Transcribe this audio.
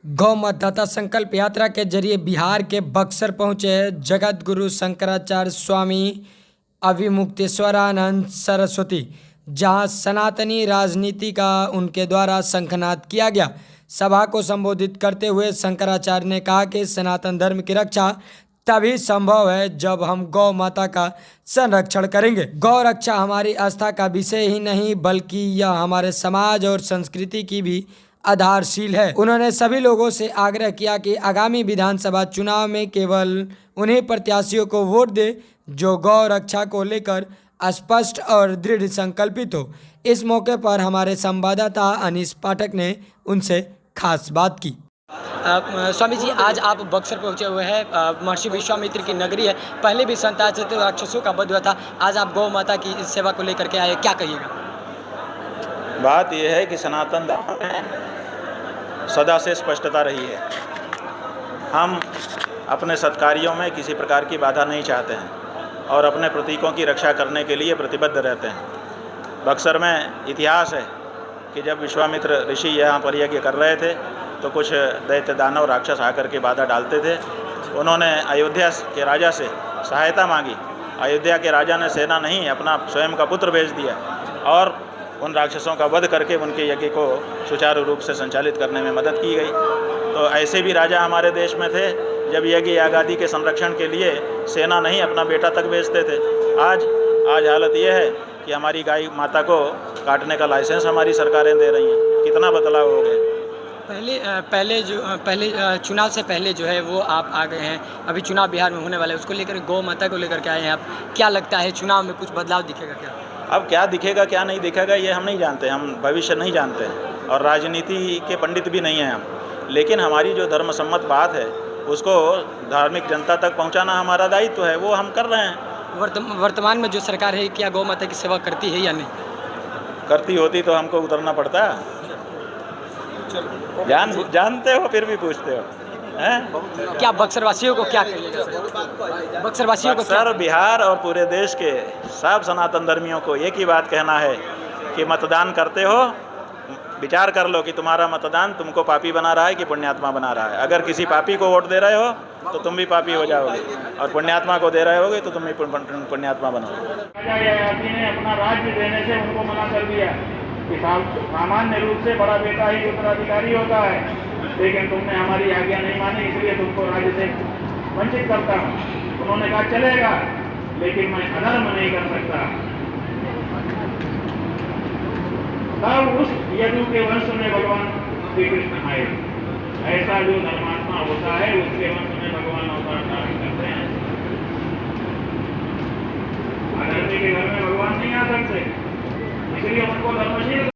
गौ मतदाता संकल्प यात्रा के जरिए बिहार के बक्सर पहुंचे जगत गुरु शंकराचार्य स्वामी अविमुक्तेश्वरानंद सरस्वती, जहां सनातनी राजनीति का उनके द्वारा शंखनाद किया गया। सभा को संबोधित करते हुए शंकराचार्य ने कहा कि सनातन धर्म की रक्षा तभी संभव है जब हम गौ माता का संरक्षण करेंगे। गौ रक्षा हमारी आस्था का विषय ही नहीं बल्कि यह हमारे समाज और संस्कृति की भी आधारशील है। उन्होंने सभी लोगों से आग्रह किया कि आगामी विधानसभा चुनाव में केवल उन्हीं प्रत्याशियों को वोट दे जो गौ रक्षा को लेकर स्पष्ट और दृढ़ संकल्पित हो। इस मौके पर हमारे संवाददाता अनीस पाठक ने उनसे खास बात की। स्वामी जी, आज आप बक्सर पहुंचे हुए हैं। महर्षि विश्वामित्र की नगरी है। पहले भी संताचित राक्षसों का वध हुआ था। आज आप गौ माता की इस सेवा को लेकर के आए, क्या कहिएगा? बात यह है कि सनातन धर्म में सदा से स्पष्टता रही है। हम अपने सत्कार्यों में किसी प्रकार की बाधा नहीं चाहते हैं और अपने प्रतीकों की रक्षा करने के लिए प्रतिबद्ध रहते हैं। बक्सर में इतिहास है कि जब विश्वामित्र ऋषि यहाँ पर यज्ञ कर रहे थे तो कुछ दैत्य दानव राक्षस आकर के बाधा डालते थे। उन्होंने अयोध्या के राजा से सहायता मांगी। अयोध्या के राजा ने सेना नहीं, अपना स्वयं का पुत्र भेज दिया और उन राक्षसों का वध करके उनके यज्ञ को सुचारू रूप से संचालित करने में मदद की गई। तो ऐसे भी राजा हमारे देश में थे जब यज्ञ यागादि के संरक्षण के लिए सेना नहीं, अपना बेटा तक भेजते थे। आज हालत यह है कि हमारी गाय माता को काटने का लाइसेंस हमारी सरकारें दे रही हैं। कितना बदलाव हो गया। पहले चुनाव से पहले जो है वो आप आ गए हैं। अभी चुनाव बिहार में होने वाला है, उसको लेकर गौ माता को लेकर के आए हैं आप। क्या लगता है चुनाव में कुछ बदलाव दिखेगा क्या? अब क्या दिखेगा क्या नहीं दिखेगा ये हम नहीं जानते, हम भविष्य नहीं जानते हैं और राजनीति के पंडित भी नहीं हैं हम। लेकिन हमारी जो धर्म सम्मत बात है उसको धार्मिक जनता तक पहुंचाना हमारा दायित्व है, वो हम कर रहे हैं। वर्तमान में जो सरकार है क्या गौ माता की सेवा करती है या नहीं? करती होती तो हमको उतरना पड़ता। जानते हो फिर भी पूछते हो हैं? क्या बक्सर वासियों को क्या कहिएगा? बक्सर वासियों को, बक्सर, बिहार और पूरे देश के सब सनातन धर्मियों को एक ही बात कहना है कि मतदान करते हो, विचार कर लो कि तुम्हारा मतदान तुमको पापी बना रहा है कि पुण्यात्मा बना रहा है। अगर किसी पापी को वोट दे रहे हो तो तुम भी पापी हो जाओगे और पुण्यात्मा को दे रहे होगे तो तुम भी पुण्यात्मा बनोगे। ने अपना राज्य देने से उनको मना कर दिया कि सामान्य रूप से बड़ा बेटा ही उत्तराधिकारी होता है, लेकिन तुमने हमारी आज्ञा नहीं मानी इसलिए तुमको राज्य से वंचित करता हूँ। उन्होंने कहा चलेगा लेकिन मैं अधर्म नहीं कर सकता। तब उस यदु के वंश में भगवान श्री कृष्ण आए। ऐसा जो धर्मात्मा होता है उसके वंश में भगवान अवतार धारण करते हैं। अधर्मी के घर में भगवान नहीं आ सकते, इसलिए उनको धर्मशील